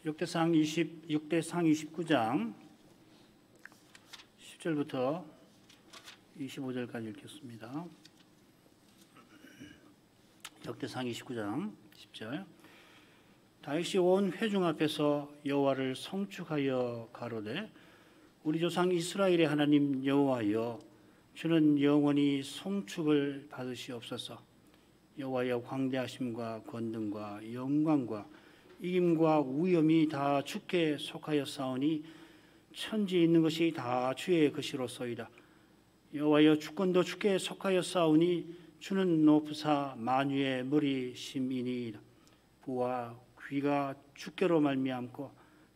역대상 29장 10절부터 25절까지 읽겠습니다. 역대상 29장 10절. 다윗이 온 회중 앞에서 여호와를 송축하여 가로되 우리 조상 이스라엘의 하나님 여호와여, 주는 영원히 송축을 받으시옵소서. 여호와여, 광대하심과 권능과 영광과 이김과 위엄이 다 주께 속하였사오니 천지에 있는 것이 다 주의 것이로소이다. 여호와여, 주권도 주께 속하였사오니 주는 높으사 만유의 머리심이니이다. 부와 귀가 주께로 말미암고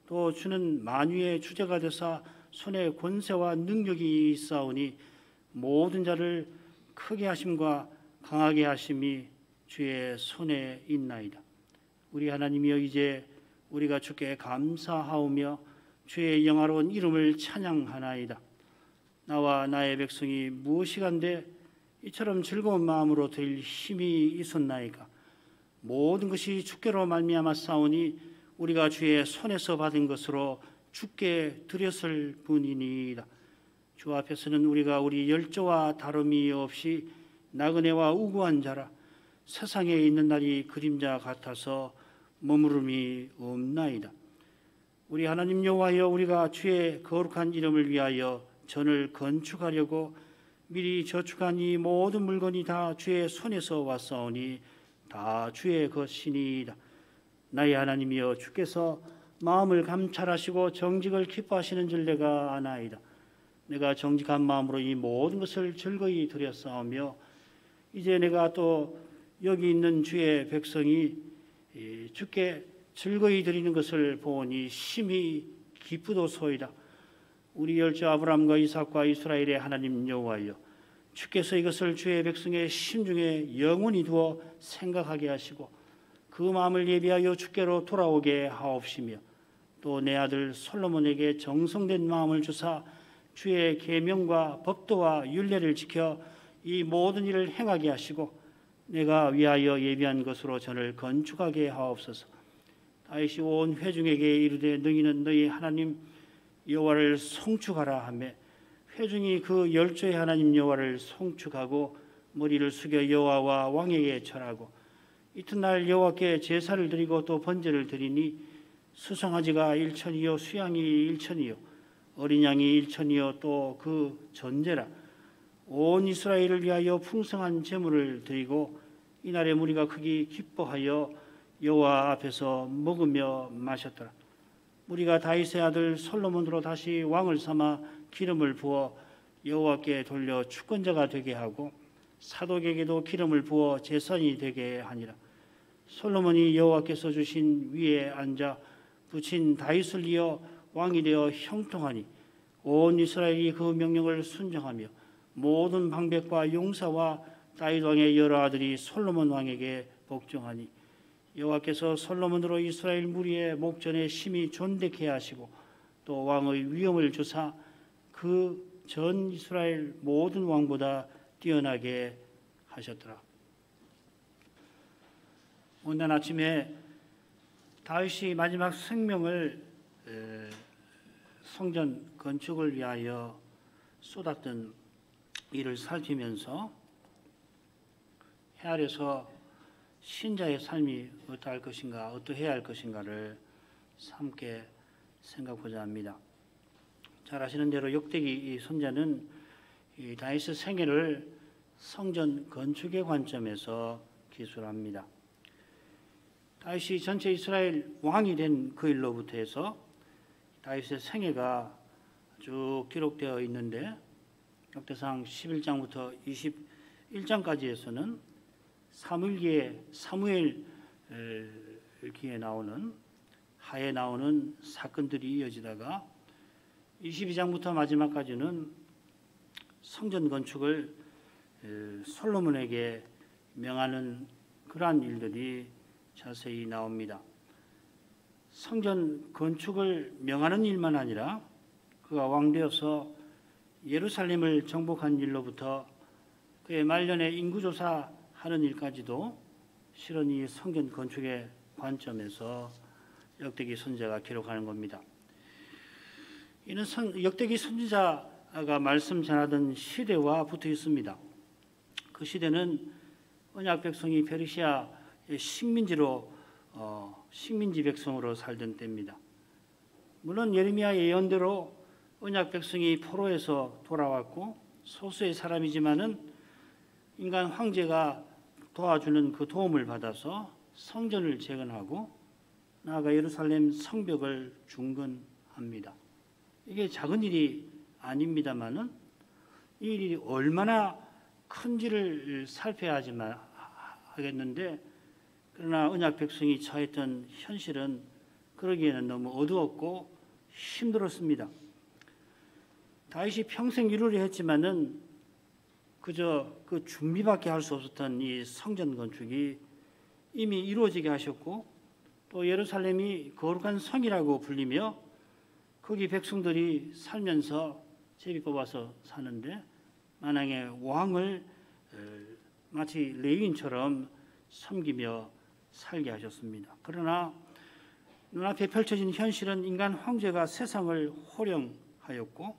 또 주는 만유의 주제가 되사 손에 권세와 능력이 있사오니 모든 자를 크게 하심과 강하게 하심이 주의 손에 있나이다. 우리 하나님이여, 이제 우리가 주께 감사하오며 주의 영화로운 이름을 찬양하나이다. 나와 나의 백성이 무엇이간데 이처럼 즐거운 마음으로 드릴 힘이 있었나이까. 모든 것이 주께로 말미암아 싸우니 우리가 주의 손에서 받은 것으로 주께 드렸을 뿐이니이다. 주 앞에서는 우리가 우리 열조와 다름이 없이 나그네와 우고한 자라. 세상에 있는 날이 그림자 같아서 머무름이 없나이다. 우리 하나님 여호와여, 우리가 주의 거룩한 이름을 위하여 전을 건축하려고 미리 저축한 이 모든 물건이 다 주의 손에서 왔사오니 다 주의 것이니이다. 나의 하나님이여, 주께서 마음을 감찰하시고 정직을 기뻐하시는 줄 내가 아나이다. 내가 정직한 마음으로 이 모든 것을 즐거이 드렸사오며 이제 내가 또 여기 있는 주의 백성이 주께 즐거이 드리는 것을 보니 심히 기쁘도소이다. 우리 열조 아브라함과 이삭과 이스라엘의 하나님 여호와여, 주께서 이것을 주의 백성의 심중에 영원히 두어 생각하게 하시고 그 마음을 예비하여 주께로 돌아오게 하옵시며 또 내 아들 솔로몬에게 정성된 마음을 주사 주의 계명과 법도와 율례를 지켜 이 모든 일을 행하게 하시고 내가 위하여 예비한 것으로 전을 건축하게 하옵소서. 다윗이 온 회중에게 이르되 너희는 너희 하나님 여호와를 송축하라 하며 회중이 그 열조의 하나님 여호와를 송축하고 머리를 숙여 여호와와 왕에게 절하고 이튿날 여호와께 제사를 드리고 또 번제를 드리니 수송아지가 1천이요 수양이 1천이요 어린 양이 1천이요 또 그 전제라. 온 이스라엘을 위하여 풍성한 제물을 드리고 이날에 무리가 크게 기뻐하여 여호와 앞에서 먹으며 마셨더라. 무리가 다윗의 아들 솔로몬으로 다시 왕을 삼아 기름을 부어 여호와께 돌려 주권자가 되게 하고 사독에게도 기름을 부어 제사장이 되게 하니라. 솔로몬이 여호와께서 주신 위에 앉아 붙인 다윗을 이어 왕이 되어 형통하니 온 이스라엘이 그 명령을 순종하며 모든 방백과 용사와 다윗 왕의 여러 아들이 솔로몬 왕에게 복종하니 여호와께서 솔로몬으로 이스라엘 무리의 목전에 심히 존대케 하시고 또 왕의 위엄을 주사 그 전 이스라엘 모든 왕보다 뛰어나게 하셨더라. 오늘 아침에 다윗이 마지막 생명을 성전 건축을 위하여 쏟았던 이를 살피면서 헤아려서 신자의 삶이 어떠할 것인가, 어떠해야 할 것인가를 함께 생각하고자 합니다. 잘 아시는 대로 역대기 선자는 이 다윗의 생애를 성전 건축의 관점에서 기술합니다. 다윗이 전체 이스라엘 왕이 된 그 일로부터 해서 다윗의 생애가 쭉 기록되어 있는데 역대상 11장부터 21장까지에서는 사무엘기에 나오는 하에 나오는 사건들이 이어지다가 22장부터 마지막까지는 성전 건축을 솔로몬에게 명하는 그러한 일들이 자세히 나옵니다. 성전 건축을 명하는 일만 아니라 그가 왕되어서 예루살렘을 정복한 일로부터 그의 말년에 인구조사하는 일까지도 실은 이 성전 건축의 관점에서 역대기 선지자가 기록하는 겁니다. 이는 역대기 선지자가 말씀 전하던 시대와 붙어 있습니다. 그 시대는 언약 백성이 페르시아의 식민지 백성으로 살던 때입니다. 물론 예레미야 예언대로 언약 백성이 포로에서 돌아왔고 소수의 사람이지만은 인간 황제가 도와주는 그 도움을 받아서 성전을 재건하고 나아가 예루살렘 성벽을 중건합니다. 이게 작은 일이 아닙니다만은 이 일이 얼마나 큰지를 살펴야 하겠는데, 그러나 언약 백성이 처했던 현실은 그러기에는 너무 어두웠고 힘들었습니다. 다윗이 평생 이루려 했지만은 그저 그 준비밖에 할 수 없었던 이 성전 건축이 이미 이루어지게 하셨고, 또 예루살렘이 거룩한 성이라고 불리며 거기 백성들이 살면서 제비 뽑아서 사는데 만왕의 왕을 마치 레위인처럼 섬기며 살게 하셨습니다. 그러나 눈앞에 펼쳐진 현실은 인간 황제가 세상을 호령하였고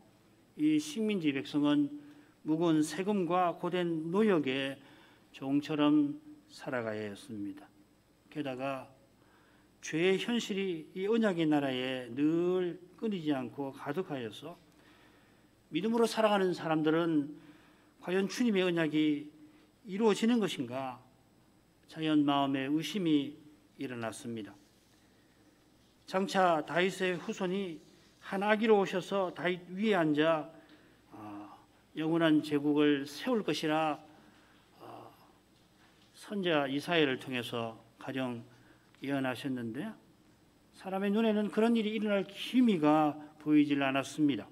이 식민지 백성은 무거운 세금과 고된 노역의 종처럼 살아가야 했습니다. 게다가 죄의 현실이 이 언약의 나라에 늘 끊이지 않고 가득하여서 믿음으로 살아가는 사람들은 과연 주님의 언약이 이루어지는 것인가 자연 마음에 의심이 일어났습니다. 장차 다윗의 후손이 한 아기로 오셔서 다윗 위에 앉아 영원한 제국을 세울 것이라 선지자 이사야를 통해서 가령 예언하셨는데 사람의 눈에는 그런 일이 일어날 기미가 보이질 않았습니다.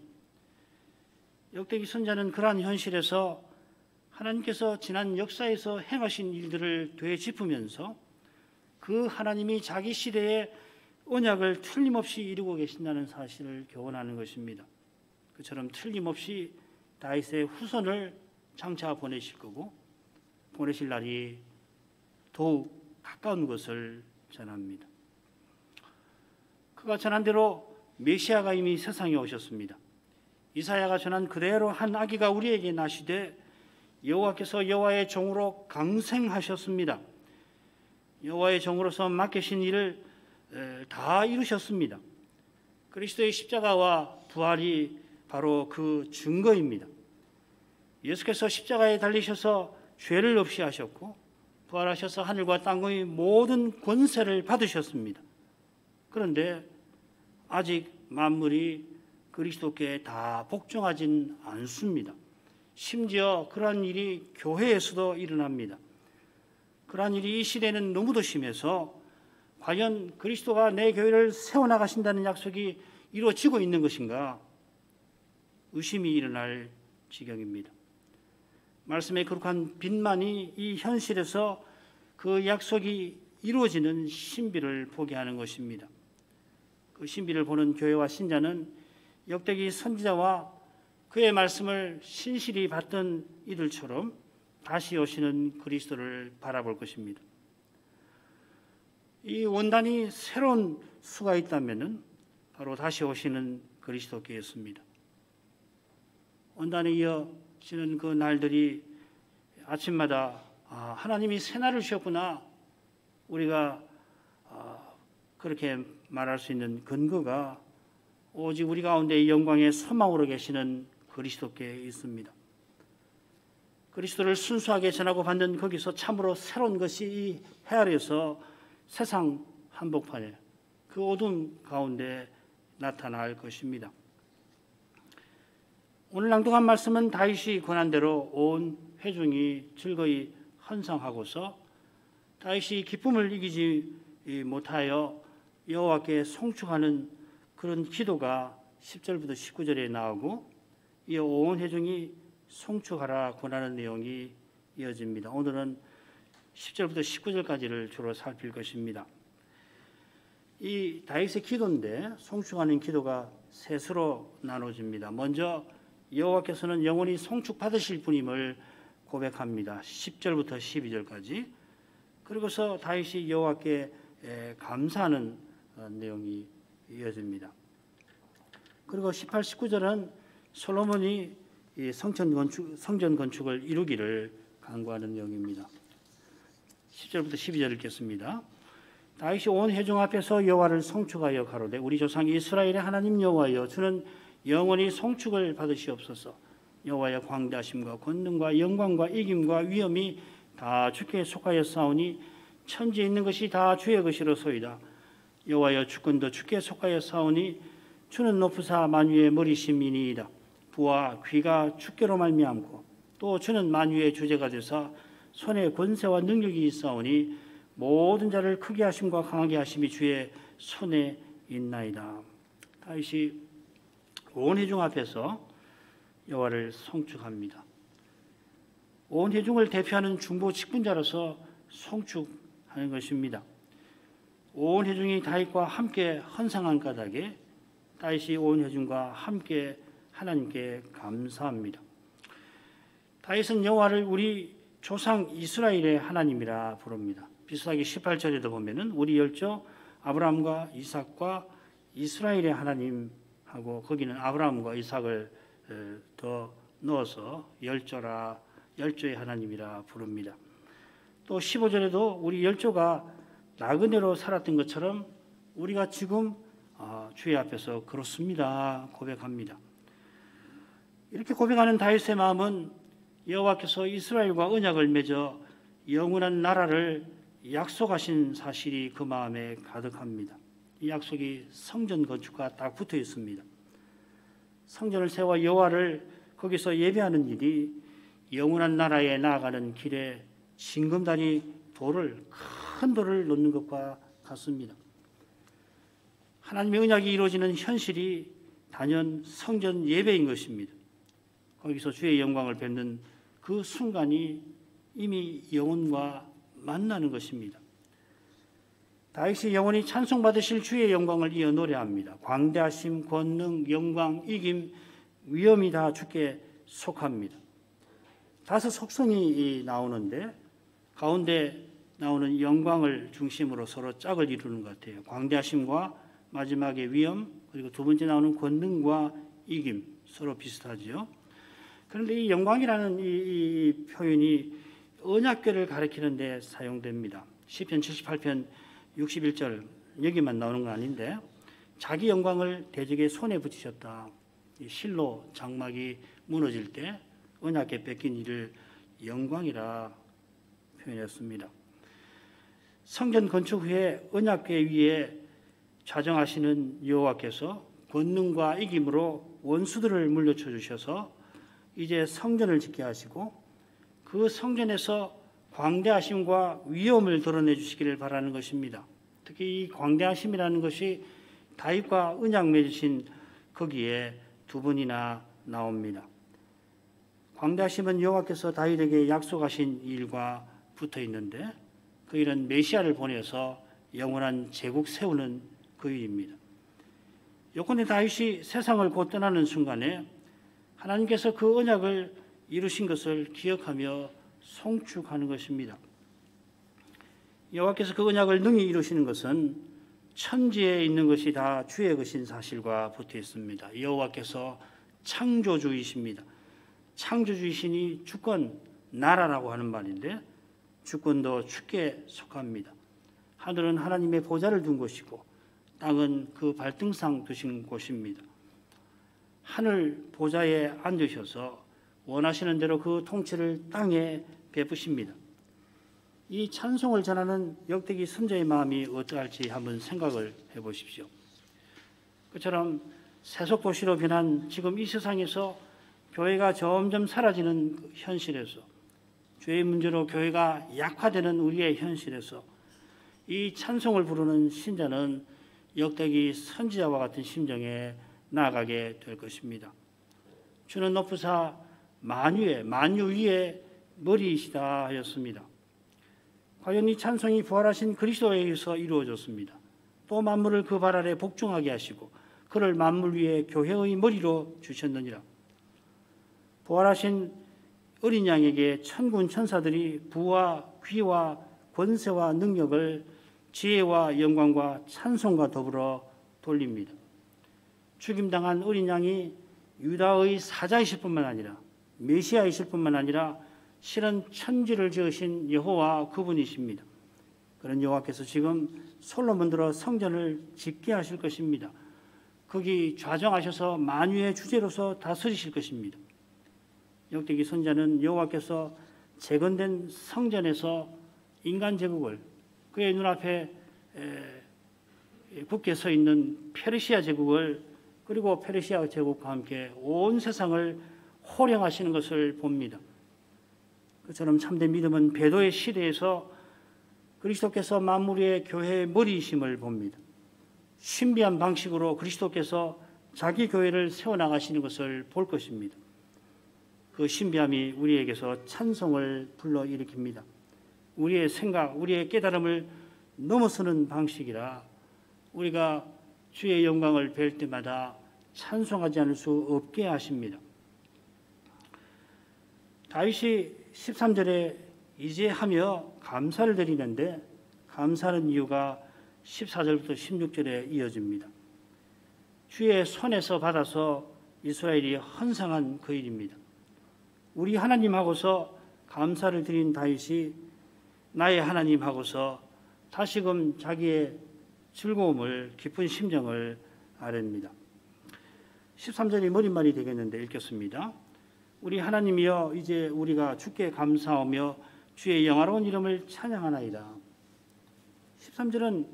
역대기 선지자는 그러한 현실에서 하나님께서 지난 역사에서 행하신 일들을 되짚으면서 그 하나님이 자기 시대에 언약을 틀림없이 이루고 계신다는 사실을 교훈하는 것입니다. 그처럼 틀림없이 다윗의 후손을 장차 보내실 거고 보내실 날이 더욱 가까운 것을 전합니다. 그가 전한 대로 메시아가 이미 세상에 오셨습니다. 이사야가 전한 그대로 한 아기가 우리에게 나시되 여호와께서 여호와의 종으로 강생하셨습니다. 여호와의 종으로서 맡기신 일을 다 이루셨습니다. 그리스도의 십자가와 부활이 바로 그 증거입니다. 예수께서 십자가에 달리셔서 죄를 없이 하셨고 부활하셔서 하늘과 땅의 모든 권세를 받으셨습니다. 그런데 아직 만물이 그리스도께 다 복종하진 않습니다. 심지어 그러한 일이 교회에서도 일어납니다. 그러한 일이 이 시대는 너무도 심해서 과연 그리스도가 내 교회를 세워나가신다는 약속이 이루어지고 있는 것인가 의심이 일어날 지경입니다. 말씀의 거룩한 빛만이 이 현실에서 그 약속이 이루어지는 신비를 보게 하는 것입니다. 그 신비를 보는 교회와 신자는 역대기 선지자와 그의 말씀을 신실히 받던 이들처럼 다시 오시는 그리스도를 바라볼 것입니다. 이 원단이 새로운 수가 있다면 바로 다시 오시는 그리스도께였습니다. 원단에 이어지는 그 날들이 아침마다 하나님이 새날을 주셨구나 우리가 그렇게 말할 수 있는 근거가 오직 우리 가운데 영광의 소망으로 계시는 그리스도께 있습니다. 그리스도를 순수하게 전하고 받는 거기서 참으로 새로운 것이 이 해 아래에서 세상 한복판에 그 어둠 가운데 나타날 것입니다. 오늘 낭독한 말씀은 다윗이 권한 대로 온 회중이 즐거이 헌상하고서 다윗이 기쁨을 이기지 못하여 여호와께 송축하는 그런 기도가 10절부터 19절에 나오고 이 온 회중이 송축하라 권하는 내용이 이어집니다. 오늘은 10절부터 19절까지를 주로 살필 것입니다. 이 다윗의 기도인데 송축하는 기도가 셋으로 나눠집니다. 먼저 여호와께서는 영원히 송축받으실 분임을 고백합니다. 10절부터 12절까지. 그리고서 다윗이 여호와께 감사하는 내용이 이어집니다. 그리고 18, 19절은 솔로몬이 이 성전 건축을 이루기를 간구하는 내용입니다. 10절부터 12절 읽겠습니다. 다윗이 온 회중 앞에서 여호와를 송축하여 가로되 우리 조상 이스라엘의 하나님 여호와여 주는 영원히 송축을 받으시옵소서. 여호와의 광대하심과 권능과 영광과 이김과 위엄이 다 주께 속하였사오니 천지에 있는 것이 다 주의 것이로소이다. 여호와여 주권도 주께 속하였사오니 주는 높으사 만유의 머리심이니이다. 부와 귀가 주께로 말미암고 또 주는 만유의 주제가 되사 손에 권세와 능력이 있사오니 모든 자를 크게 하심과 강하게 하심이 주의 손에 있나이다. 다윗이 온 회중 앞에서 여호와를 송축합니다. 온 회중을 대표하는 중보 직분자로서 송축하는 것입니다. 온 회중이 다윗과 함께 헌상한 까닭에 다윗이 온 회중과 함께 하나님께 감사합니다. 다윗은 여호와를 우리 조상 이스라엘의 하나님이라 부릅니다. 비슷하게 18절에도 보면은 우리 열조 아브라함과 이삭과 이스라엘의 하나님하고 거기는 아브라함과 이삭을 더 넣어서 열조의 하나님이라 부릅니다. 또 15절에도 우리 열조가 나그네로 살았던 것처럼 우리가 지금 주의 앞에서 그렇습니다 고백합니다. 이렇게 고백하는 다윗의 마음은 여호와께서 이스라엘과 언약을 맺어 영원한 나라를 약속하신 사실이 그 마음에 가득합니다. 이 약속이 성전 건축과 딱 붙어 있습니다. 성전을 세워 여호와를 거기서 예배하는 일이 영원한 나라에 나아가는 길에 징검다리 큰 돌을 놓는 것과 같습니다. 하나님의 언약이 이루어지는 현실이 단연 성전 예배인 것입니다. 거기서 주의 영광을 뵙는 그 순간이 이미 영혼과 만나는 것입니다. 다윗이 영원히 찬송받으실 주의 영광을 이어 노래합니다. 광대하심, 권능, 영광, 이김, 위엄이 다 주께 속합니다. 5 속성이 나오는데 가운데 나오는 영광을 중심으로 서로 짝을 이루는 것 같아요. 광대하심과 마지막에 위엄, 그리고 두 번째 나오는 권능과 이김 서로 비슷하죠. 그런데 이 영광이라는 이 표현이 언약궤를 가리키는 데 사용됩니다. 시편 78편 61절 여기만 나오는 건 아닌데 자기 영광을 대적의 손에 붙이셨다. 실로 장막이 무너질 때 언약궤 뺏긴 이를 영광이라 표현했습니다. 성전 건축 후에 언약궤 위에 좌정하시는 여호와께서 권능과 이김으로 원수들을 물려쳐 주셔서 이제 성전을 짓게 하시고 그 성전에서 광대하심과 위엄을 드러내 주시기를 바라는 것입니다. 특히 이 광대하심이라는 것이 다윗과 언약 맺으신 거기에 2번이나 나옵니다. 광대하심은 여호와께서 다윗에게 약속하신 일과 붙어 있는데 그 일은 메시아를 보내서 영원한 제국 세우는 그 일입니다. 요컨대 다윗이 세상을 곧 떠나는 순간에 하나님께서 그 언약을 이루신 것을 기억하며 송축하는 것입니다. 여호와께서 그 언약을 능히 이루시는 것은 천지에 있는 것이 다 주의 것인 사실과 붙어 있습니다. 여호와께서 창조주이십니다. 창조주이시니 주권, 나라라고 하는 말인데 주권도 주께 속합니다. 하늘은 하나님의 보좌를 둔 곳이고 땅은 그 발등상 두신 곳입니다. 하늘 보좌에 앉으셔서 원하시는 대로 그 통치를 땅에 베푸십니다. 이 찬송을 전하는 역대기 선자의 마음이 어떠할지 한번 생각을 해보십시오. 그처럼 세속도시로 변한 지금 이 세상에서 교회가 점점 사라지는 현실에서 죄의 문제로 교회가 약화되는 우리의 현실에서 이 찬송을 부르는 신자는 역대기 선지자와 같은 심정에 나아가게 될 것입니다. 주는 높으사 만유 위에 머리이시다 하였습니다. 과연 이 찬송이 부활하신 그리스도에 의해서 이루어졌습니다. 또 만물을 그 발 아래 복종하게 하시고 그를 만물 위에 교회의 머리로 주셨느니라. 부활하신 어린 양에게 천군 천사들이 부와 귀와 권세와 능력을 지혜와 영광과 찬송과 더불어 돌립니다. 죽임당한 어린 양이 유다의 사자이실 뿐만 아니라 메시아이실 뿐만 아니라 실은 천지를 지으신 여호와 그분이십니다. 그런 여호와께서 지금 솔로몬대로 성전을 짓게 하실 것입니다. 거기 좌정하셔서 만유의 주제로서 다스리실 것입니다. 역대기 선지자는 여호와께서 재건된 성전에서 인간 제국을 그의 눈앞에 굳게 서 있는 페르시아 제국을 그리고 페르시아 제국과 함께 온 세상을 호령하시는 것을 봅니다. 그처럼 참된 믿음은 배도의 시대에서 그리스도께서 만물의 교회의 머리이심을 봅니다. 신비한 방식으로 그리스도께서 자기 교회를 세워나가시는 것을 볼 것입니다. 그 신비함이 우리에게서 찬송을 불러일으킵니다. 우리의 생각, 우리의 깨달음을 넘어서는 방식이라 우리가 주의 영광을 뵐 때마다 찬송하지 않을 수 없게 하십니다. 다윗이 13절에 이제 하며 감사를 드리는데 감사하는 이유가 14절부터 16절에 이어집니다. 주의 손에서 받아서 이스라엘이 헌상한 그 일입니다. 우리 하나님 하고서 감사를 드린 다윗이 나의 하나님 하고서 다시금 자기의 즐거움을 기쁜 심정을 아뢰입니다. 13절이 머릿말이 되겠는데 읽겠습니다. 우리 하나님이여 이제 우리가 주께 감사하며 주의 영화로운 이름을 찬양하나이다. 13절은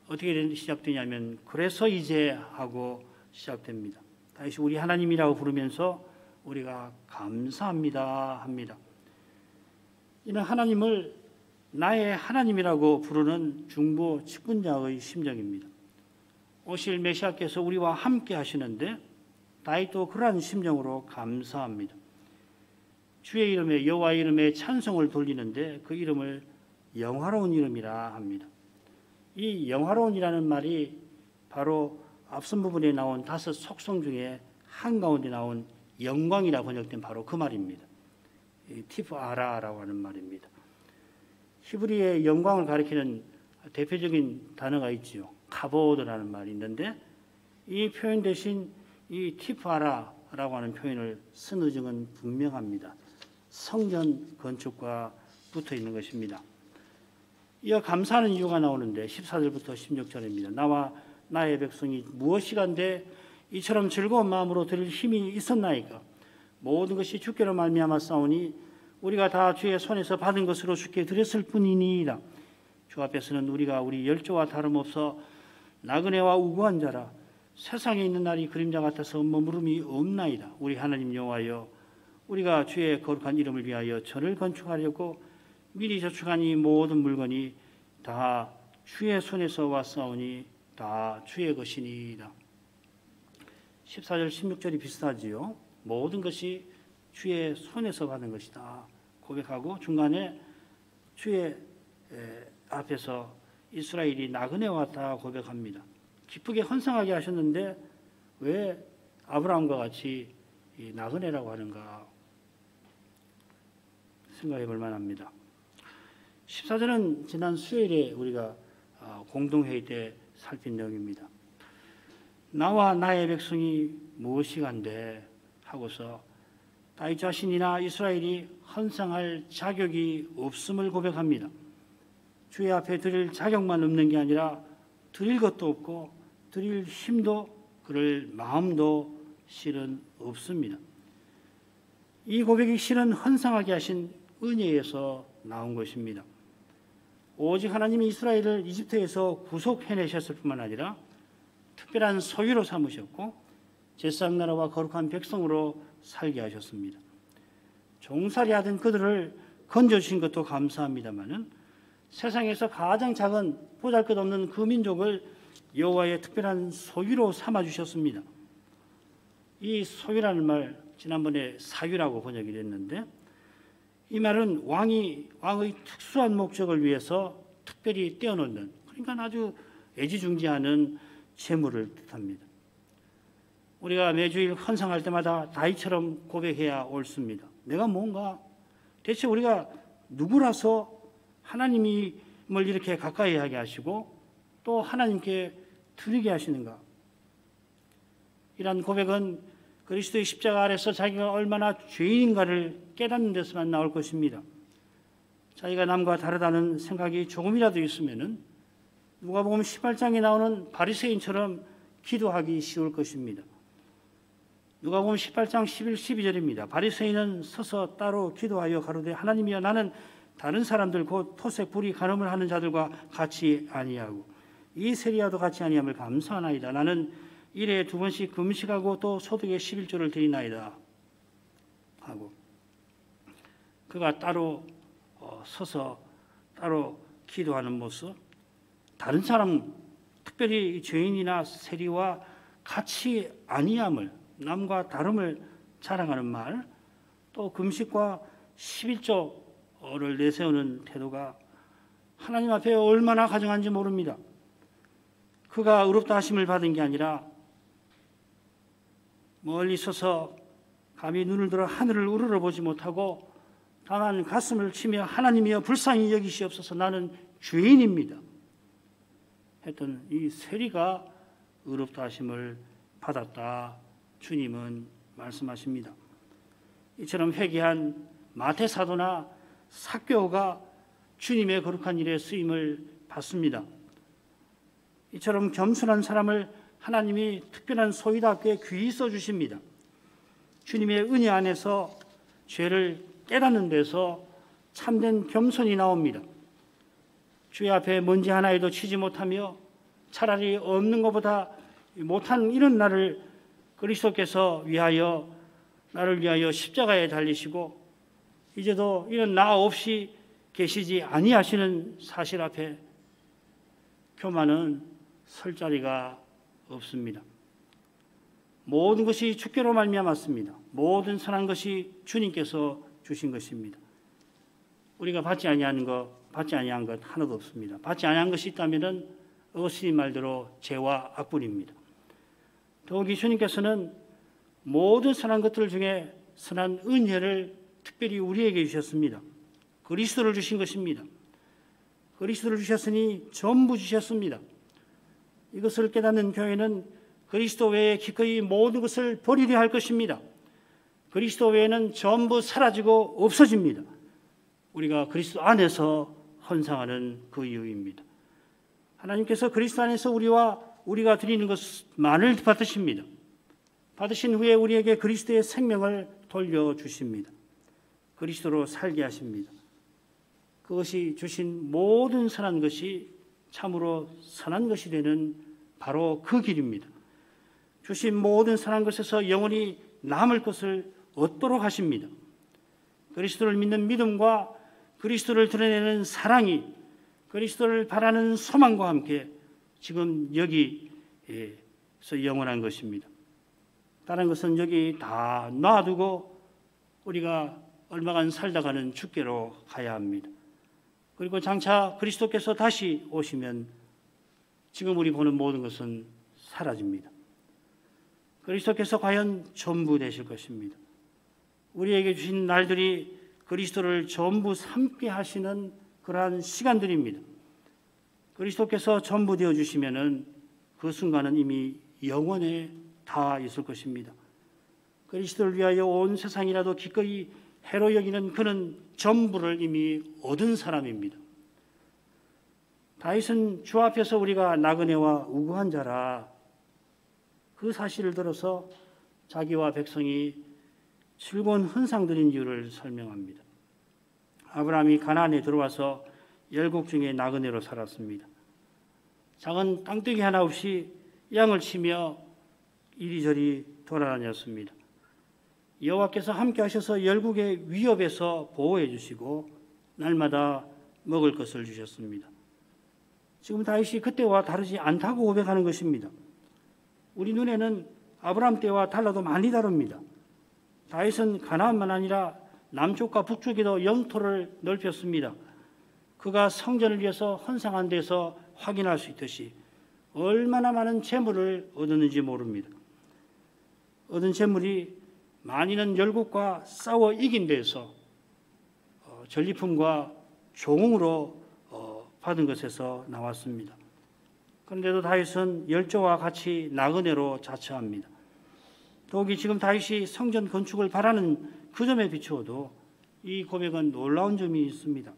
어떻게 시작되냐면 그래서 이제 하고 시작됩니다. 다시 우리 하나님이라고 부르면서 우리가 감사합니다 합니다. 이는 하나님을 나의 하나님이라고 부르는 중보 직분자의 심정입니다. 오실 메시아께서 우리와 함께 하시는데 다윗도 그러한 심정으로 감사합니다. 주의 이름에 여호와의 이름에 찬송을 돌리는데 그 이름을 영화로운 이름이라 합니다. 이 영화로운이라는 말이 바로 앞선 부분에 나온 5 속성 중에 한가운데 나온 영광이라 번역된 바로 그 말입니다. 티프아라라고 하는 말입니다. 히브리의 영광을 가리키는 대표적인 단어가 있지요. 카보드라는 말이 있는데 이 표현 대신 이 티프아라라고 하는 표현을 쓴 의정은 분명합니다. 성전 건축과 붙어 있는 것입니다. 이어 감사하는 이유가 나오는데 14절부터 16절입니다. 나와 나의 백성이 무엇이간데 이처럼 즐거운 마음으로 드릴 힘이 있었나이까. 모든 것이 주께로 말미암아 싸우니 우리가 다 주의 손에서 받은 것으로 주께 드렸을 뿐이니이다. 주 앞에서는 우리가 우리 열조와 다름없어 나그네와 우고한 자라. 세상에 있는 날이 그림자 같아서 머무름이 없나이다. 우리 하나님 여호와여 우리가 주의 거룩한 이름을 위하여 전을 건축하려고 미리 저축한 이 모든 물건이 다 주의 손에서 왔사오니 다 주의 것이니이다. 14절 16절이 비슷하지요. 모든 것이 주의 손에서 받은 것이다 고백하고 중간에 주의 앞에서 이스라엘이 나그네 왔다 고백합니다. 기쁘게 헌상하게 하셨는데 왜 아브라함과 같이 나그네라고 하는가 생각해 볼 만합니다. 14절은 지난 수요일에 우리가 공동회의 때 살핀 내용입니다. 나와 나의 백성이 무엇이간데 하고서 다윗 자신이나 이스라엘이 헌상할 자격이 없음을 고백합니다. 주의 앞에 드릴 자격만 없는 게 아니라 드릴 것도 없고 드릴 힘도 그럴 마음도 실은 없습니다. 이 고백이 실은 헌상하게 하신 은혜에서 나온 것입니다. 오직 하나님이 이스라엘을 이집트에서 구속해내셨을 뿐만 아니라 특별한 소유로 삼으셨고 제사장 나라와 거룩한 백성으로 살게 하셨습니다. 종살이 하던 그들을 건져주신 것도 감사합니다마는 세상에서 가장 작은 보잘것없는 그 민족을 여호와의 특별한 소유로 삼아주셨습니다. 이 소유라는 말 지난번에 사유라고 번역이 됐는데 이 말은 왕의 특수한 목적을 위해서 특별히 떼어놓는 그러니까 아주 애지중지하는 재물을 뜻합니다. 우리가 매주일 헌상할 때마다 다윗처럼 고백해야 옳습니다. 내가 뭔가 대체 우리가 누구라서 하나님이 이렇게 가까이 하게 하시고 또 하나님께 드리게 하시는가? 이러한 고백은 그리스도의 십자가 아래서 자기가 얼마나 죄인인가를 깨닫는 데서만 나올 것입니다. 자기가 남과 다르다는 생각이 조금이라도 있으면은 누가복음 18장에 나오는 바리새인처럼 기도하기 쉬울 것입니다. 누가복음 18장 11, 12절입니다. 바리새인은 서서 따로 기도하여 가로되 하나님이여 나는 다른 사람들 곧 토색 불의 간음을 하는 자들과 같이 아니하고 이 세리와도 같이 아니함을 감사하나이다. 나는 일에 2번씩 금식하고 또 소득의 11조를 드리나이다 하고 그가 따로 서서 따로 기도하는 모습, 다른 사람 특별히 죄인이나 세리와 같이 아니함을, 남과 다름을 자랑하는 말, 또 금식과 11조를 내세우는 태도가 하나님 앞에 얼마나 가증한지 모릅니다. 그가 의롭다 하심을 받은 게 아니라 멀리 서서 감히 눈을 들어 하늘을 우러러보지 못하고 다만 가슴을 치며 하나님이여 불쌍히 여기시옵소서 나는 죄인입니다 했던 이 세리가 의롭다 하심을 받았다 주님은 말씀하십니다. 이처럼 회개한 마태 사도나 삭개오가 주님의 거룩한 일에 쓰임을 받습니다. 이처럼 겸손한 사람을 하나님이 특별한 소유답게 귀히 써주십니다. 주님의 은혜 안에서 죄를 깨닫는 데서 참된 겸손이 나옵니다. 주의 앞에 먼지 하나에도 치지 못하며 차라리 없는 것보다 못한 이런 나를 그리스도께서 나를 위하여 십자가에 달리시고 이제도 이런 나 없이 계시지 아니하시는 사실 앞에 교만은 설 자리가 없습니다. 모든 것이 주께로 말미암았습니다. 모든 선한 것이 주님께서 주신 것입니다. 우리가 받지 아니한 것 하나도 없습니다. 받지 아니한 것이 있다면은 어스님 말대로 죄와 악불입니다. 더욱이 주님께서는 모든 선한 것들 중에 선한 은혜를 특별히 우리에게 주셨습니다. 그리스도를 주신 것입니다. 그리스도를 주셨으니 전부 주셨습니다. 이것을 깨닫는 교회는 그리스도 외에 기꺼이 모든 것을 버리려 할 것입니다. 그리스도 외에는 전부 사라지고 없어집니다. 우리가 그리스도 안에서 헌상하는 그 이유입니다. 하나님께서 그리스도 안에서 우리가 드리는 것만을 받으십니다. 받으신 후에 우리에게 그리스도의 생명을 돌려주십니다. 그리스도로 살게 하십니다. 그것이 주신 모든 선한 것이 참으로 선한 것이 되는 바로 그 길입니다. 주신 모든 선한 것에서 영원히 남을 것을 얻도록 하십니다. 그리스도를 믿는 믿음과 그리스도를 드러내는 사랑이 그리스도를 바라는 소망과 함께 지금 여기서 영원한 것입니다. 다른 것은 여기 다 놔두고 우리가 얼마간 살다가는 주께로 가야 합니다. 그리고 장차 그리스도께서 다시 오시면 지금 우리 보는 모든 것은 사라집니다. 그리스도께서 과연 전부 되실 것입니다. 우리에게 주신 날들이 그리스도를 전부 삼게 하시는 그러한 시간들입니다. 그리스도께서 전부 되어주시면은 그 순간은 이미 영원에 다 있을 것입니다. 그리스도를 위하여 온 세상이라도 기꺼이 해로 여기는 그는 전부를 이미 얻은 사람입니다. 다윗은 주 앞에서 우리가 나그네와 우고한 자라 그 사실을 들어서 자기와 백성이 즐거운 헌상드린 이유를 설명합니다. 아브라함이 가나안에 들어와서 열국 중에 나그네로 살았습니다. 작은 땅덩이 하나 없이 양을 치며 이리저리 돌아다녔습니다. 여호와께서 함께 하셔서 열국의 위협에서 보호해 주시고 날마다 먹을 것을 주셨습니다. 지금 다윗이 그때와 다르지 않다고 고백하는 것입니다. 우리 눈에는 아브라함 때와 달라도 많이 다릅니다. 다윗은 가나안만 아니라 남쪽과 북쪽에도 영토를 넓혔습니다. 그가 성전을 위해서 헌상한 데서 확인할 수 있듯이 얼마나 많은 재물을 얻었는지 모릅니다. 얻은 재물이 많이는 열국과 싸워 이긴 데서 전리품과 종으로 받은 것에서 나왔습니다. 그런데도 다윗은 열조와 같이 나그네로 자처합니다. 더욱이 지금 다윗이 성전 건축을 바라는 그 점에 비추어도 이 고백은 놀라운 점이 있습니다.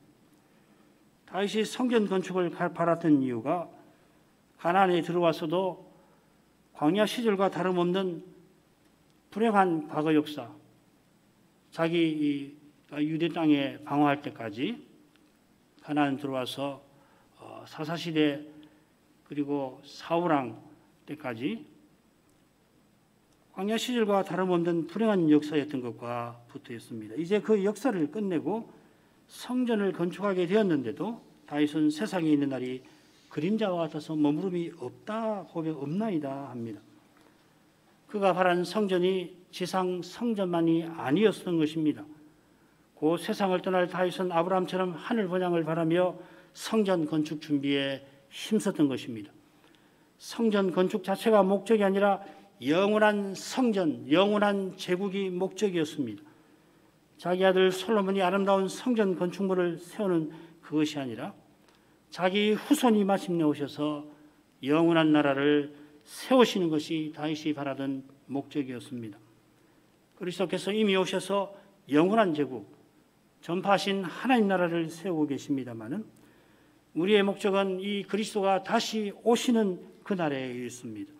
다윗이 성전 건축을 바랐던 이유가 가나안에 들어와서도 광야 시절과 다름없는 불행한 과거 역사, 자기 유대 땅에 방어할 때까지 가나안 들어와서 사사시대 그리고 사울왕 때까지 광야 시절과 다름없는 불행한 역사였던 것과 붙어 있습니다. 이제 그 역사를 끝내고 성전을 건축하게 되었는데도 다윗은 세상에 있는 날이 그림자와 같아서 머무름이 없다 고백 없나이다 합니다. 그가 바란 성전이 지상 성전만이 아니었던 것입니다. 그 세상을 떠날 다윗은 아브라함처럼 하늘 번영을 바라며 성전 건축 준비에 힘썼던 것입니다. 성전 건축 자체가 목적이 아니라 영원한 성전, 영원한 제국이 목적이었습니다. 자기 아들 솔로몬이 아름다운 성전 건축물을 세우는 그것이 아니라 자기 후손이 마침내 오셔서 영원한 나라를 세우시는 것이 다윗이 바라던 목적이었습니다. 그리스도께서 이미 오셔서 영원한 제국, 전파하신 하나님 나라를 세우고 계십니다마는 우리의 목적은 이 그리스도가 다시 오시는 그날에 있습니다.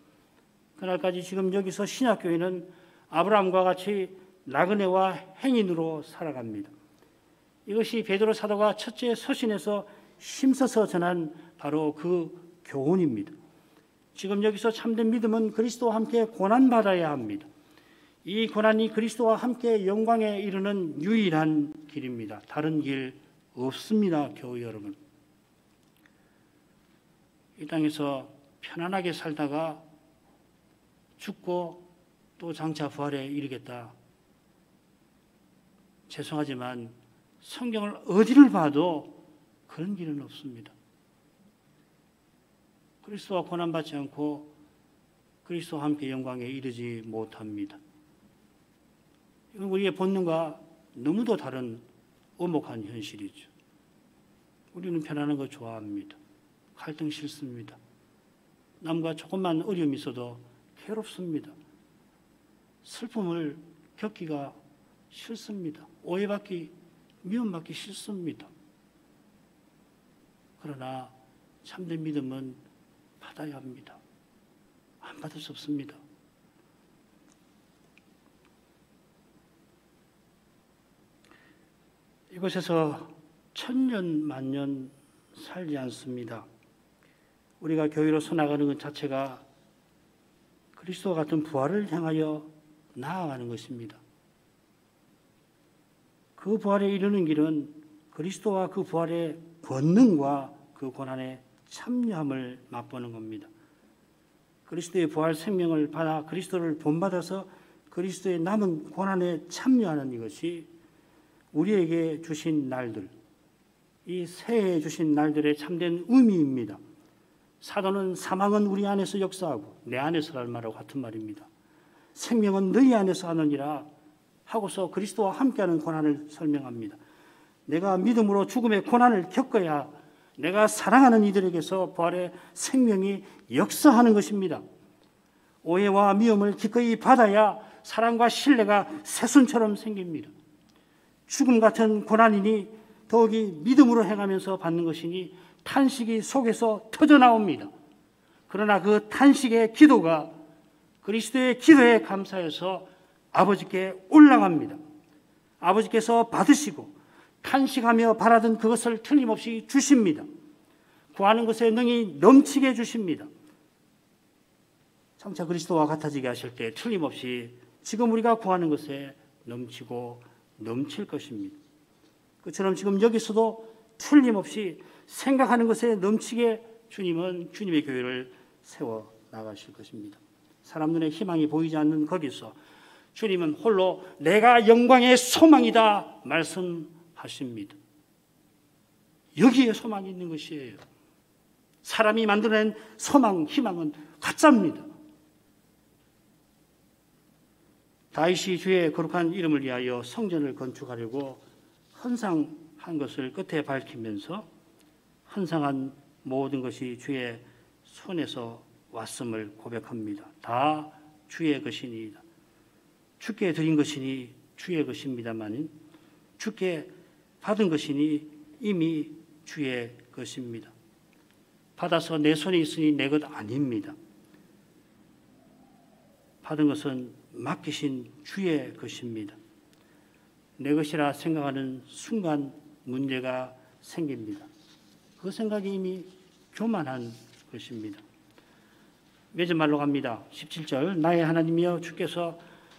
그날까지 지금 여기서 신약교회는 아브라함과 같이 나그네와 행인으로 살아갑니다. 이것이 베드로 사도가 첫째 서신에서 힘써서 전한 바로 그 교훈입니다. 지금 여기서 참된 믿음은 그리스도와 함께 고난받아야 합니다. 이 고난이 그리스도와 함께 영광에 이르는 유일한 길입니다. 다른 길 없습니다, 교회 여러분. 이 땅에서 편안하게 살다가 죽고 또 장차 부활에 이르겠다. 죄송하지만 성경을 어디를 봐도 그런 길은 없습니다. 그리스도와 고난받지 않고 그리스도와 함께 영광에 이르지 못합니다. 이건 우리의 본능과 너무도 다른 오목한 현실이죠. 우리는 편안한 거 좋아합니다. 갈등 싫습니다. 남과 조금만 어려움이 있어도 괴롭습니다. 슬픔을 겪기가 싫습니다. 오해받기, 미움받기 싫습니다. 그러나 참된 믿음은 받아야 합니다. 안 받을 수 없습니다. 이곳에서 천년 만년 살지 않습니다. 우리가 교회로서 나가는 것 자체가 그리스도와 같은 부활을 향하여 나아가는 것입니다. 그 부활에 이르는 길은 그리스도와 그 부활의 권능과 그 고난의 참여함을 맛보는 겁니다. 그리스도의 부활 생명을 받아 그리스도를 본받아서 그리스도의 남은 고난에 참여하는 이것이 우리에게 주신 날들, 이 새해에 주신 날들의 참된 의미입니다. 사도는 사망은 우리 안에서 역사하고 내 안에서라는 말하고 같은 말입니다. 생명은 너희 안에서 하느니라 하고서 그리스도와 함께하는 고난을 설명합니다. 내가 믿음으로 죽음의 고난을 겪어야 내가 사랑하는 이들에게서 부활의 생명이 역사하는 것입니다. 오해와 미움을 기꺼이 받아야 사랑과 신뢰가 새순처럼 생깁니다. 죽음 같은 고난이니 더욱이 믿음으로 행하면서 받는 것이니 탄식이 속에서 터져나옵니다. 그러나 그 탄식의 기도가 그리스도의 기도에 감사해서 아버지께 올라갑니다. 아버지께서 받으시고 탄식하며 바라던 그것을 틀림없이 주십니다. 구하는 것에 능히 넘치게 주십니다. 장차 그리스도와 같아지게 하실 때 틀림없이 지금 우리가 구하는 것에 넘치고 넘칠 것입니다. 그처럼 지금 여기서도 틀림없이 생각하는 것에 넘치게 주님은 주님의 교회를 세워 나가실 것입니다. 사람 눈에 희망이 보이지 않는 거기서 주님은 홀로 내가 영광의 소망이다 말씀하십니다. 여기에 소망이 있는 것이에요. 사람이 만들어낸 소망, 희망은 가짜입니다. 다윗이 주의 거룩한 이름을 위하여 성전을 건축하려고 헌상한 것을 끝에 밝히면서 헌상한 모든 것이 주의 손에서 왔음을 고백합니다. 다 주의 것이니이다. 주께 드린 것이니 주의 것입니다만 주께 받은 것이니 이미 주의 것입니다. 받아서 내 손에 있으니 내 것 아닙니다. 받은 것은 맡기신 주의 것입니다. 내 것이라 생각하는 순간 문제가 생깁니다. 그 생각이 이미 교만한 것입니다. 맺은 말로 갑니다. 17절 나의 하나님이여 주께서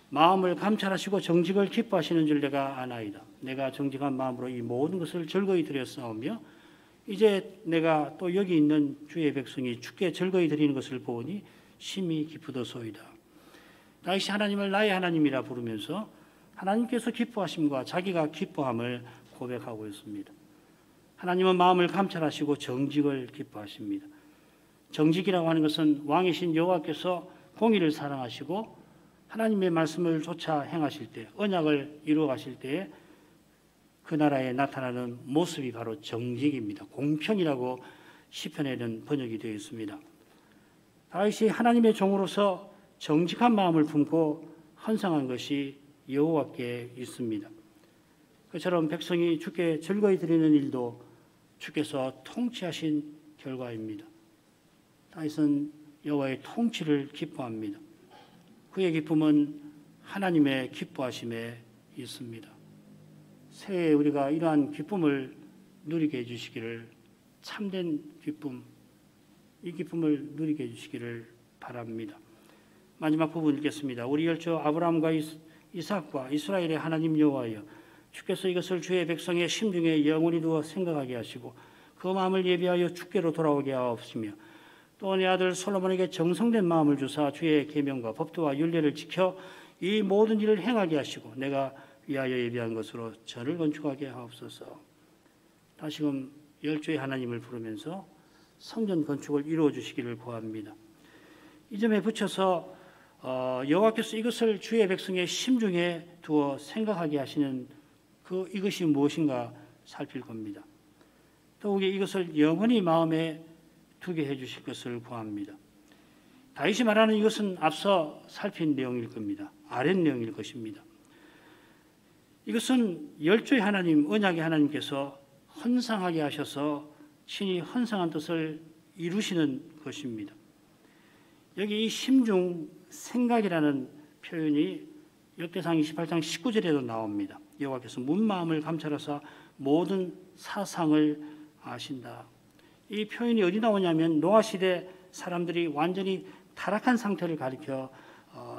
마음을 감찰하시고 정직을 기뻐하시는 줄 내가 아나이다. 내가 정직한 마음으로 이 모든 것을 즐거이 드렸사오며 이제 내가 또 여기 있는 주의 백성이 주께 즐거이 드리는 것을 보니 심히 기쁘도소이다. 다윗이 하나님을 나의 하나님이라 부르면서 하나님께서 기뻐하심과 자기가 기뻐함을 고백하고 있습니다. 하나님은 마음을 감찰하시고 정직을 기뻐하십니다. 정직이라고 하는 것은 왕이신 여호와께서 공의를 사랑하시고 하나님의 말씀을 쫓아 행하실 때, 언약을 이루어 가실 때에 그 나라에 나타나는 모습이 바로 정직입니다. 공평이라고 시편에는 번역이 되어 있습니다. 다윗이 하나님의 종으로서 정직한 마음을 품고 헌상한 것이 여호와께 있습니다. 그처럼 백성이 주께 즐거이 드리는 일도 주께서 통치하신 결과입니다. 다윗은 여호와의 통치를 기뻐합니다. 그의 기쁨은 하나님의 기뻐하심에 있습니다. 새해 우리가 이러한 기쁨을 누리게 해주시기를, 참된 기쁨, 이 기쁨을 누리게 해주시기를 바랍니다. 마지막 부분 읽겠습니다. 우리 열조 아브라함과 이삭과 이스라엘의 하나님 여호와여, 주께서 이것을 주의 백성의 심중에 영원히 두어 생각하게 하시고 그 마음을 예비하여 주께로 돌아오게 하옵시며 또 내 아들 솔로몬에게 정성된 마음을 주사 주의 계명과 법도와 율례를 지켜 이 모든 일을 행하게 하시고 내가 위하여 예비한 것으로 전을 건축하게 하옵소서. 다시금 열조의 하나님을 부르면서 성전 건축을 이루어 주시기를 구합니다. 이 점에 붙여서 여호와께서 이것을 주의 백성의 심중에 두어 생각하게 하시는 이것이 무엇인가 살필 겁니다. 더욱이 이것을 영원히 마음에 두게 해주실 것을 구합니다. 다윗이 말하는 이것은 앞서 살핀 내용일 겁니다. 아랫 내용일 것입니다. 이것은 열조의 하나님, 언약의 하나님께서 헌상하게 하셔서 친히 헌상한 뜻을 이루시는 것입니다. 여기 이 심중 생각이라는 표현이 역대상 28장 19절에도 나옵니다. 여호와께서 문마음을 감찰하사 모든 사상을 아신다. 이 표현이 어디 나오냐면 노아 시대 사람들이 완전히 타락한 상태를 가리켜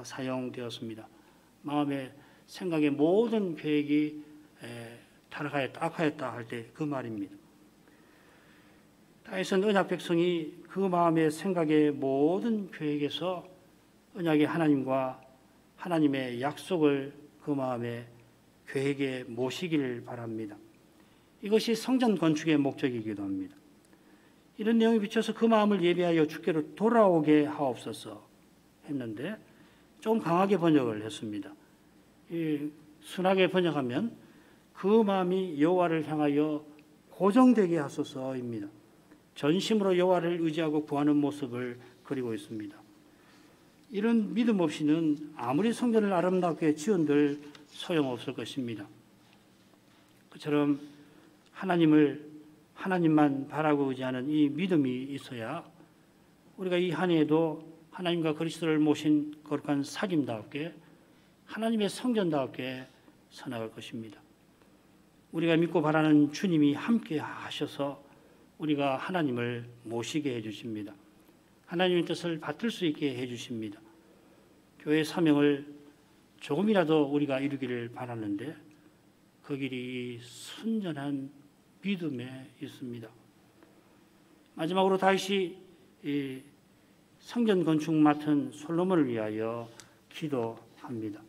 사용되었습니다. 마음의 생각의 모든 계획이 타락하였다, 악하였다 할 때 그 말입니다. 다윗은 언약 백성이 그 마음의 생각의 모든 계획에서 언약의 하나님과 하나님의 약속을 그 마음의 계획에 모시기를 바랍니다. 이것이 성전 건축의 목적이기도 합니다. 이런 내용이 비춰서 그 마음을 예비하여 주께로 돌아오게 하옵소서 했는데 좀 강하게 번역을 했습니다. 순하게 번역하면 그 마음이 여호와를 향하여 고정되게 하소서입니다. 전심으로 여호와를 의지하고 구하는 모습을 그리고 있습니다. 이런 믿음 없이는 아무리 성전을 아름답게 지은들 소용없을 것입니다. 그처럼 하나님만 바라고 의지하는 이 믿음이 있어야 우리가 이 한 해에도 하나님과 그리스도를 모신 거룩한 사귐답게 하나님의 성전답게 살아갈 것입니다. 우리가 믿고 바라는 주님이 함께 하셔서 우리가 하나님을 모시게 해주십니다. 하나님의 뜻을 받들 수 있게 해주십니다. 교회 사명을 조금이라도 우리가 이루기를 바라는데 그 길이 순전한 믿음에 있습니다. 마지막으로 다윗이 성전 건축 맡은 솔로몬을 위하여 기도합니다.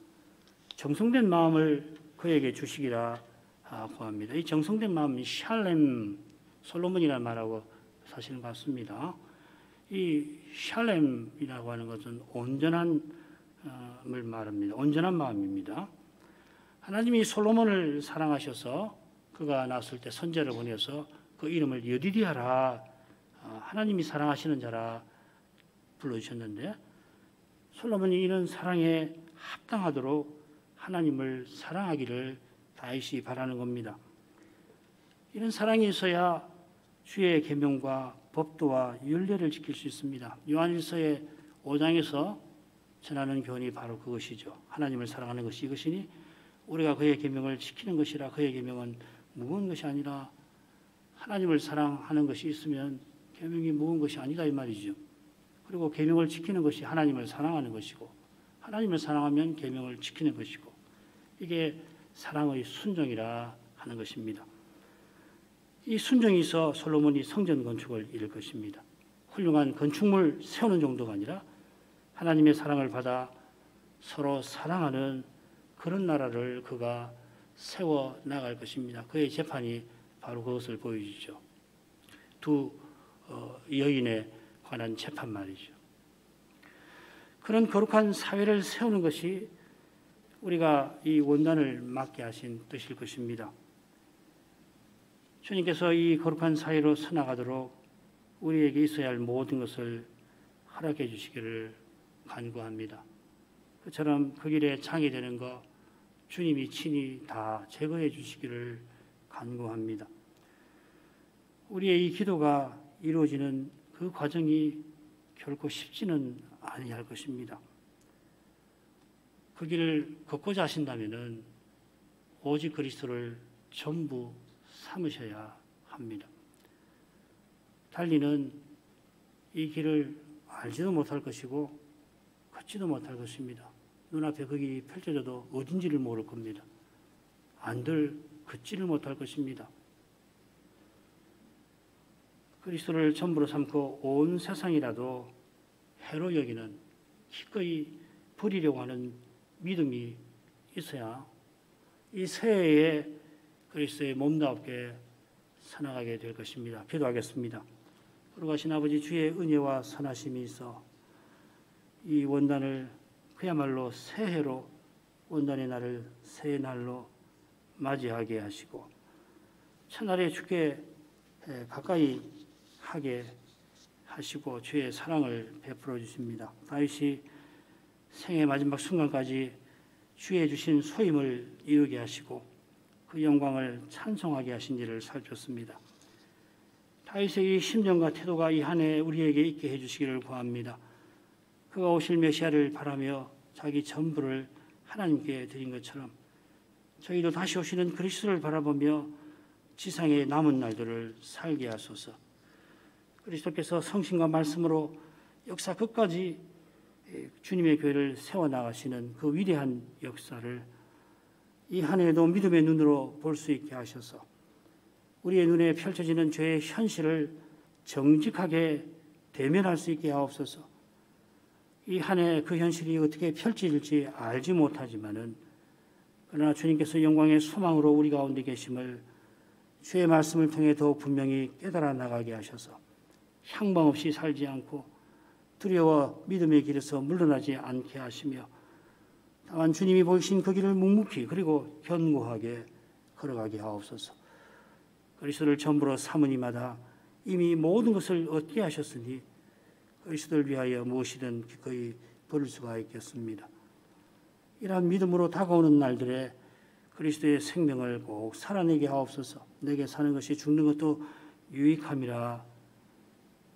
정성된 마음을 그에게 주시기라 구합니다. 이 정성된 마음이 샬렘, 솔로몬이라는 말하고 사실은 같습니다. 이 샬렘이라고 하는 것은 온전함을 말합니다. 온전한 마음입니다. 하나님이 솔로몬을 사랑하셔서 그가 낳았을 때 선제를 보내서 그 이름을 여디디아라, 하나님이 사랑하시는 자라 불러주셨는데, 솔로몬이 이런 사랑에 합당하도록 하나님을 사랑하기를 다윗이 바라는 겁니다. 이런 사랑이 있어야 주의 계명과 법도와 율례를 지킬 수 있습니다. 요한일서의 5장에서 전하는 교훈이 바로 그것이죠. 하나님을 사랑하는 것이 이것이니 우리가 그의 계명을 지키는 것이라. 그의 계명은 무거운 것이 아니라 하나님을 사랑하는 것이 있으면 계명이 무거운 것이 아니다 이 말이죠. 그리고 계명을 지키는 것이 하나님을 사랑하는 것이고, 하나님을 사랑하면 계명을 지키는 것이고, 이게 사랑의 순종이라 하는 것입니다. 이 순종이 있어 솔로몬이 성전 건축을 이룰 것입니다. 훌륭한 건축물 세우는 정도가 아니라 하나님의 사랑을 받아 서로 사랑하는 그런 나라를 그가 세워 나갈 것입니다. 그의 재판이 바로 그것을 보여주죠. 두 여인에 관한 재판 말이죠. 그런 거룩한 사회를 세우는 것이 우리가 이 원단을 맡게 하신 뜻일 것입니다. 주님께서 이 거룩한 사회로 서나가도록 우리에게 있어야 할 모든 것을 허락해 주시기를 간구합니다. 그처럼 그 길에 장이 되는 것 주님이 친히 다 제거해 주시기를 간구합니다. 우리의 이 기도가 이루어지는 그 과정이 결코 쉽지는 아니할 것입니다. 그 길을 걷고자 하신다면 오직 그리스도를 전부 삼으셔야 합니다. 달리는 이 길을 알지도 못할 것이고 걷지도 못할 것입니다. 눈앞에 그 길이 펼쳐져도 어딘지를 모를 겁니다. 안들 걷지를 못할 것입니다. 그리스도를 전부로 삼고 온 세상이라도 해로 여기는 기꺼이 버리려고 하는 믿음이 있어야 이 새해에 그리스도의 몸답게 살아가게 될 것입니다. 기도하겠습니다. 거룩하신 아버지, 주의 은혜와 선하심이 있어 이 원단을 그야말로 새해로, 원단의 날을 새해 날로 맞이하게 하시고 첫날에 주께 가까이 하게 하시고 주의 사랑을 베풀어 주십니다. 다윗이 생의 마지막 순간까지 주의 주신 소임을 이루게 하시고 그 영광을 찬송하게 하신 일을 살폈습니다. 다윗의 이 심정과 태도가 이 한 해 우리에게 있게 해주시기를 구합니다. 그가 오실 메시아를 바라며 자기 전부를 하나님께 드린 것처럼 저희도 다시 오시는 그리스도를 바라보며 지상의 남은 날들을 살게 하소서. 그리스도께서 성신과 말씀으로 역사 끝까지 주님의 교회를 세워나가시는 그 위대한 역사를 이 한 해에도 믿음의 눈으로 볼 수 있게 하셔서 우리의 눈에 펼쳐지는 죄의 현실을 정직하게 대면할 수 있게 하옵소서. 이 한 해 그 현실이 어떻게 펼쳐질지 알지 못하지만은 그러나 주님께서 영광의 소망으로 우리 가운데 계심을 주의 말씀을 통해 더욱 분명히 깨달아 나가게 하셔서 향방 없이 살지 않고 두려워 믿음의 길에서 물러나지 않게 하시며 다만 주님이 보이신 그 길을 묵묵히 그리고 견고하게 걸어가게 하옵소서. 그리스도를 전부로 삼은 이마다 이미 모든 것을 얻게 하셨으니 그리스도를 위하여 무엇이든 기꺼이 버릴 수가 있겠습니다. 이러한 믿음으로 다가오는 날들에 그리스도의 생명을 꼭 살아내게 하옵소서. 내게 사는 것이 죽는 것도 유익함이라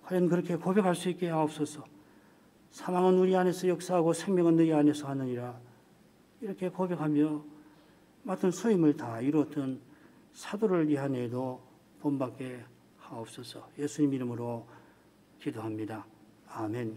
과연 그렇게 고백할 수 있게 하옵소서. 사망은 우리 안에서 역사하고 생명은 너희 안에서 하느니라. 이렇게 고백하며 맡은 소임을 다 이루었던 사도를 이 한 해에도 본받게 하옵소서. 예수님 이름으로 기도합니다. 아멘.